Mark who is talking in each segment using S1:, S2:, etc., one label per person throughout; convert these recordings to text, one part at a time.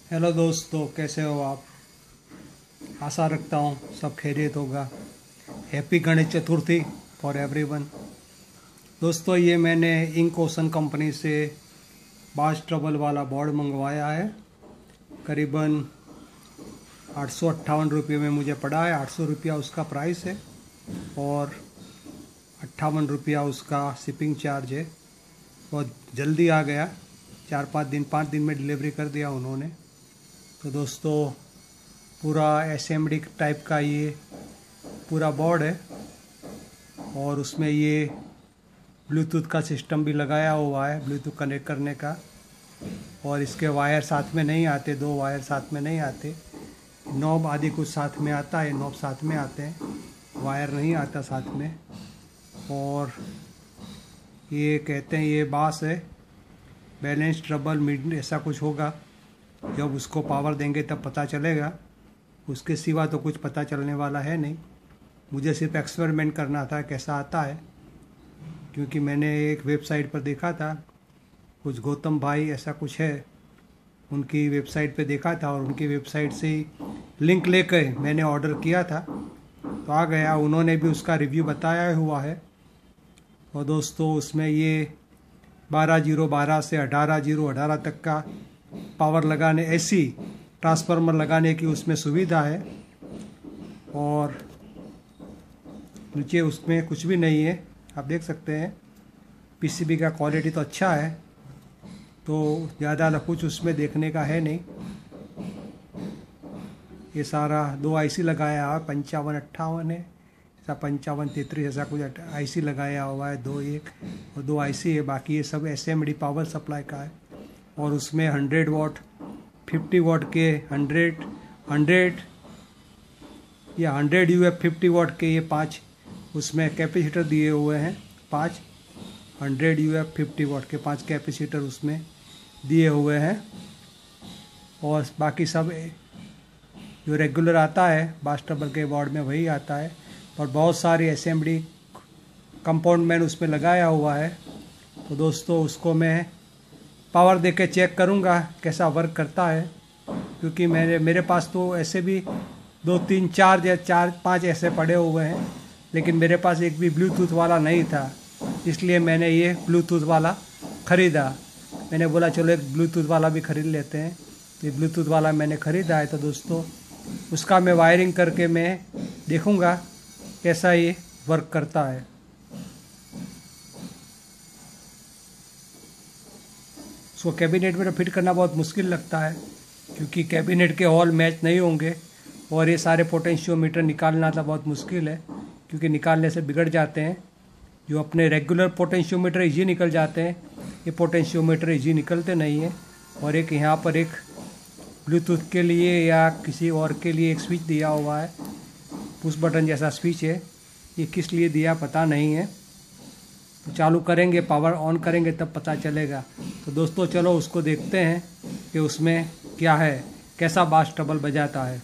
S1: Hello दोस्तों, कैसे हो आप। आशा रखता हूँ सब खैरियत होगा। Happy Ganesh Chaturthi for everyone. दोस्तों, ये मैंने इंक ओशन कंपनी से बास ट्रबल वाला बोर्ड मंगवाया है। करीबन 858 रुपये में मुझे पड़ा है। 800 रुपया उसका प्राइस है और 58 रुपया उसका शिपिंग चार्ज है। बहुत जल्दी आ गया, 5 दिन में डिलीवरी कर दिया उन्होंने। तो दोस्तों, पूरा असेंबली टाइप का ये पूरा बोर्ड है और उसमें ये ब्लूटूथ का सिस्टम भी लगाया हुआ है, ब्लूटूथ कनेक्ट करने का। और इसके वायर साथ में नहीं आते, 2 वायर साथ में नहीं आते। नॉब आदि कुछ साथ में आता है, नॉब साथ में आते हैं, वायर नहीं आता साथ में। और ये कहते हैं ये बास है, बैलेंस ट्रबल मिड ऐसा कुछ होगा। जब उसको पावर देंगे तब पता चलेगा, उसके सिवा तो कुछ पता चलने वाला है नहीं। मुझे सिर्फ एक्सपेरिमेंट करना था कैसा आता है, क्योंकि मैंने एक वेबसाइट पर देखा था, कुछ गौतम भाई ऐसा कुछ है, उनकी वेबसाइट पे देखा था और उनकी वेबसाइट से लिंक लेकर मैंने ऑर्डर किया था। तो आ गया, उन्होंने भी उसका रिव्यू बताया हुआ है। और दोस्तों, उसमें ये 12/0/12 से 18/0/18 तक का पावर लगाने, ऐसी ट्रांसफार्मर लगाने की उसमें सुविधा है। और नीचे उसमें कुछ भी नहीं है, आप देख सकते हैं। पीसीबी का क्वालिटी तो अच्छा है, तो ज़्यादा कुछ उसमें देखने का है नहीं। ये सारा 2 आईसी लगाया है, 5558 है, ऐसा 5533 ऐसा कुछ आईसी लगाया हुआ है, 2 एक और 2 आईसी है। बाकी ये सब एसएमडी पावर सप्लाई का है। और उसमें 100 वाट, 50 वाट के 100 या 100 यूएफ 50 वाट के ये 5 उसमें कैपेसिटर दिए हुए हैं। 5 100 यूएफ 50 वाट के 5 कैपेसिटर उसमें दिए हुए हैं। और बाकी सब जो रेगुलर आता है बास ट्रबल के बोर्ड में वही आता है। और बहुत सारी असेंबली कंपाउंड मैंने उसमें लगाया हुआ है। तो दोस्तों, उसको मैं पावर दे के चेक करूँगा कैसा वर्क करता है, क्योंकि मेरे पास तो ऐसे भी 2 3 4 या 4 5 ऐसे पड़े हुए हैं, लेकिन मेरे पास एक भी ब्लूटूथ वाला नहीं था, इसलिए मैंने ये ब्लूटूथ वाला ख़रीदा। मैंने बोला चलो एक ब्लूटूथ वाला भी ख़रीद लेते हैं। ये ब्लूटूथ वाला मैंने ख़रीदा है। तो दोस्तों, उसका मैं वायरिंग करके मैं देखूँगा कैसा ये वर्क करता है। उसको कैबिनेट में फिट करना बहुत मुश्किल लगता है, क्योंकि कैबिनेट के हॉल मैच नहीं होंगे। और ये सारे पोटेंशियोमीटर निकालना तो बहुत मुश्किल है, क्योंकि निकालने से बिगड़ जाते हैं। जो अपने रेगुलर पोटेंशियोमीटर इजी निकल जाते हैं, ये पोटेंशियोमीटर इजी निकलते नहीं हैं। और एक यहाँ पर एक ब्लूटूथ के लिए या किसी और के लिए एक स्विच दिया हुआ है, पुश बटन जैसा स्विच है। ये किस लिए दिया पता नहीं है। तो चालू करेंगे, पावर ऑन करेंगे तब पता चलेगा। तो दोस्तों, चलो उसको देखते हैं कि उसमें क्या है, कैसा बास ट्रबल बजाता है।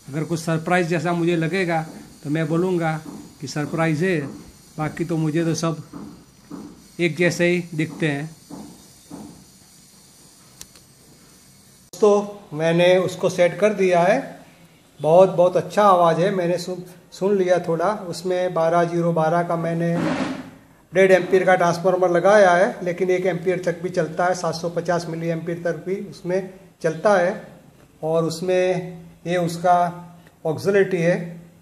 S1: अगर कुछ सरप्राइज़ जैसा मुझे लगेगा तो मैं बोलूँगा कि सरप्राइज़ है, बाकी तो मुझे तो सब एक जैसे ही दिखते हैं। दोस्तों, मैंने उसको सेट कर दिया है। बहुत अच्छा आवाज़ है। मैंने सुन लिया थोड़ा। उसमें 12/0/12 का मैंने 1.5 एम्पीयर का ट्रांसफार्मर लगाया है, लेकिन 1 एम्पीयर तक भी चलता है, 750 मिली एम्पीयर तक भी उसमें चलता है। और उसमें ये उसका ऑक्सिलिटी है,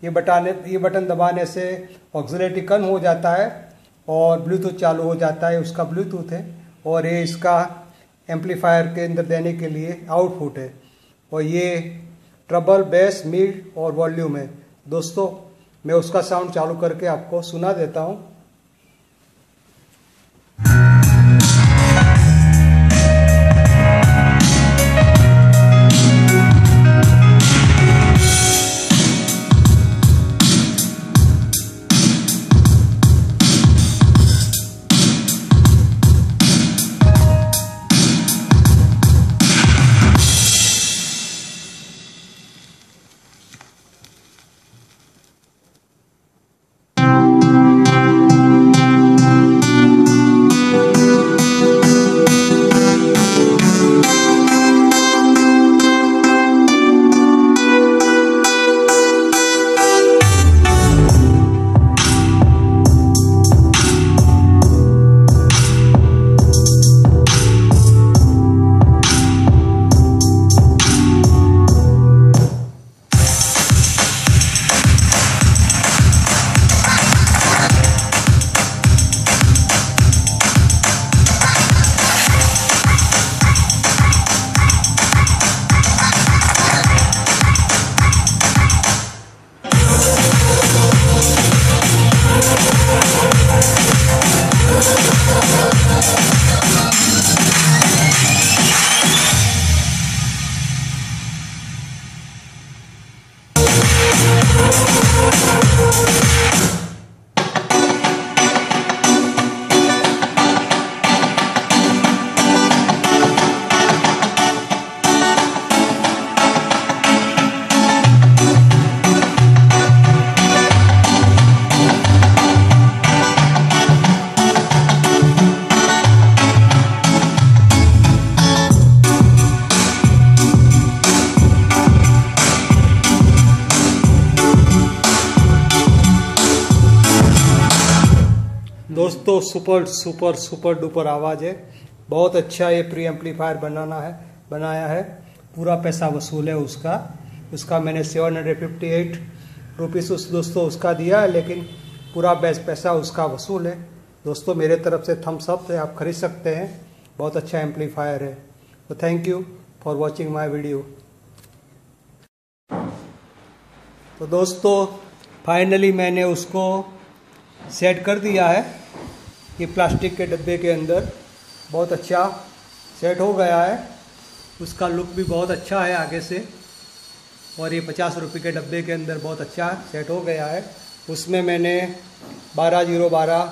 S1: ये बटन दबाने से ऑक्सिलिटी कम हो जाता है और ब्लूटूथ चालू हो जाता है, उसका ब्लूटूथ है। और ये इसका एम्पलीफायर के अंदर देने के लिए आउटपुट है। और ये ट्रबल, बेस, मिड और वॉल्यूम है। दोस्तों, मैं उसका साउंड चालू करके आपको सुना देता हूँ। दोस्तों सुपर सुपर सुपर डुपर आवाज़ है, बहुत अच्छा ये प्री एम्पलीफायर बनाया है। पूरा पैसा वसूल है उसका मैंने 758 रुपीज़ दोस्तों उसका दिया है, लेकिन पूरा पैसा उसका वसूल है। दोस्तों मेरे तरफ से थम्स अप है, आप खरीद सकते हैं, बहुत अच्छा एम्पलीफायर है। तो thank you for watching my video. तो दोस्तों फाइनली मैंने उसको सेट कर दिया है कि प्लास्टिक के डब्बे के अंदर बहुत अच्छा सेट हो गया है। उसका लुक भी बहुत अच्छा है आगे से, और ये 50 रुपये के डब्बे के अंदर बहुत अच्छा सेट हो गया है। उसमें मैंने 12012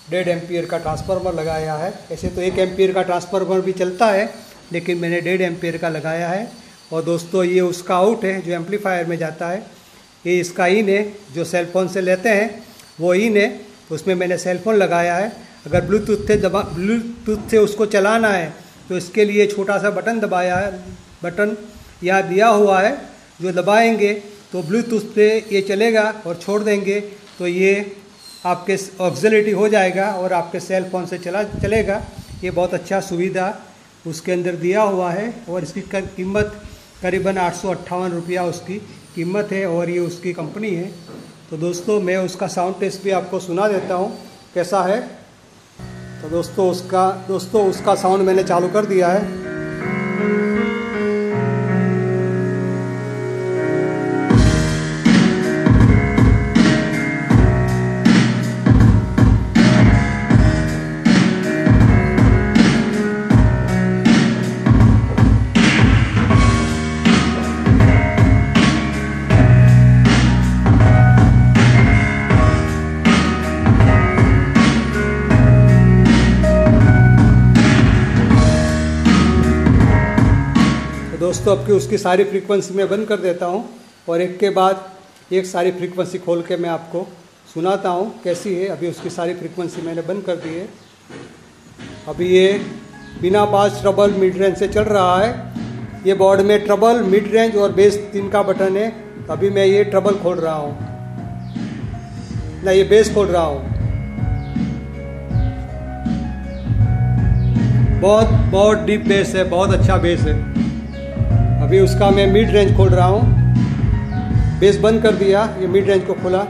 S1: 1.5 एम्पियर का ट्रांसफार्मर लगाया है। ऐसे तो 1 एम्पियर का ट्रांसफार्मर भी चलता है, लेकिन मैंने 1.5 एम्पियर का लगाया है। और दोस्तों ये उसका आउट है जो एम्पलीफायर में जाता है, ये इसका इन है जो सेलफोन से लेते हैं वो इन है। उसमें मैंने सेलफोन लगाया है। अगर ब्लूटूथ से उसको चलाना है तो इसके लिए छोटा सा बटन यहाँ दिया हुआ है, जो दबाएंगे तो ब्लूटूथ पे ये चलेगा, और छोड़ देंगे तो ये आपके ऑक्सिलरी हो जाएगा और आपके सेल फोन से चलेगा। ये बहुत अच्छा सुविधा उसके अंदर दिया हुआ है, और इसकी कीमत करीबन 858 रुपया उसकी कीमत है, और ये उसकी कंपनी है। तो दोस्तों मैं उसका साउंड टेस्ट भी आपको सुना देता हूँ कैसा है। तो दोस्तों उसका साउंड मैंने चालू कर दिया है। दोस्तों अब की उसकी सारी फ्रीक्वेंसी मैं बंद कर देता हूं, और एक के बाद एक सारी फ्रीक्वेंसी खोल के मैं आपको सुनाता हूं कैसी है। अभी उसकी सारी फ्रीक्वेंसी मैंने बंद कर दी है। अभी ये बिना बास ट्रबल मिड रेंज से चल रहा है। ये बोर्ड में ट्रबल मिड रेंज और बेस 3 का बटन है। अभी मैं ये ट्रबल खोल रहा हूँ, ना ये बेस खोल रहा हूँ। बहुत डीप बेस है, बहुत अच्छा बेस है। अभी उसका मैं मिड रेंज खोल रहा हूँ। बेस बंद कर दिया, ये मिड रेंज को खोला।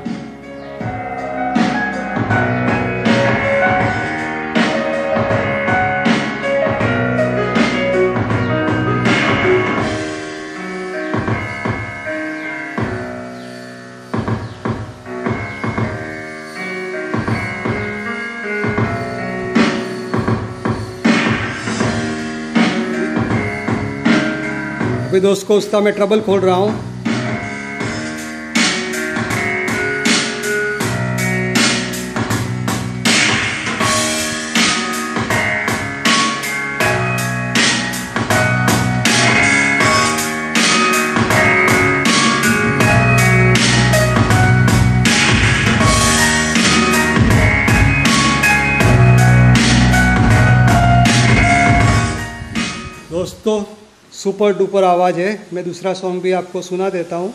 S1: अभी दोस्तों उसका मैं ट्रबल खोल रहा हूँ। दोस्तों सुपर डुपर आवाज़ है। मैं दूसरा सॉन्ग भी आपको सुना देता हूँ।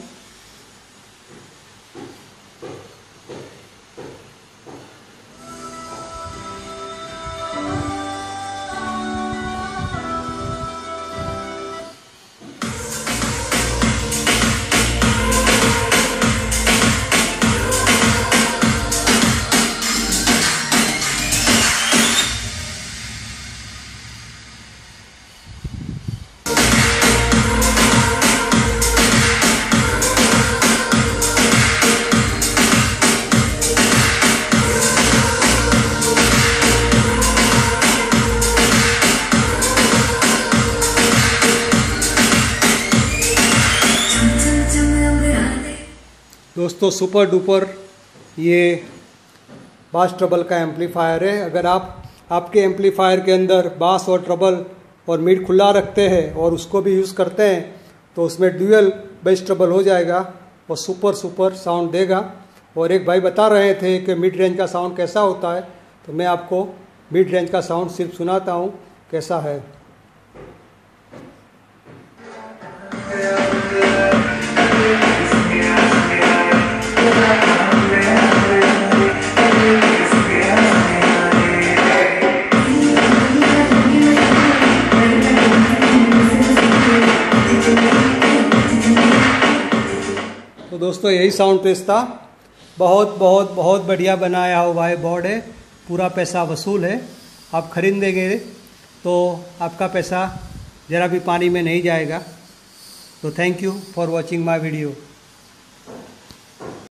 S1: दोस्तों सुपर डुपर ये बास ट्रबल का एम्पलीफायर है। अगर आपके एम्पलीफायर के अंदर बास और ट्रबल और मिड खुला रखते हैं और उसको भी यूज़ करते हैं तो उसमें ड्यूअल बेस ट्रबल हो जाएगा और सुपर साउंड देगा। और एक भाई बता रहे थे कि मिड रेंज का साउंड कैसा होता है, तो मैं आपको मिड रेंज का साउंड सिर्फ सुनाता हूँ कैसा है। दोस्तों यही साउंड टेस्ट था। बहुत बहुत बहुत बढ़िया बनाया हुआ है बोर्ड है, पूरा पैसा वसूल है। आप खरीदेंगे तो आपका पैसा ज़रा भी पानी में नहीं जाएगा। तो thank you for watching my video.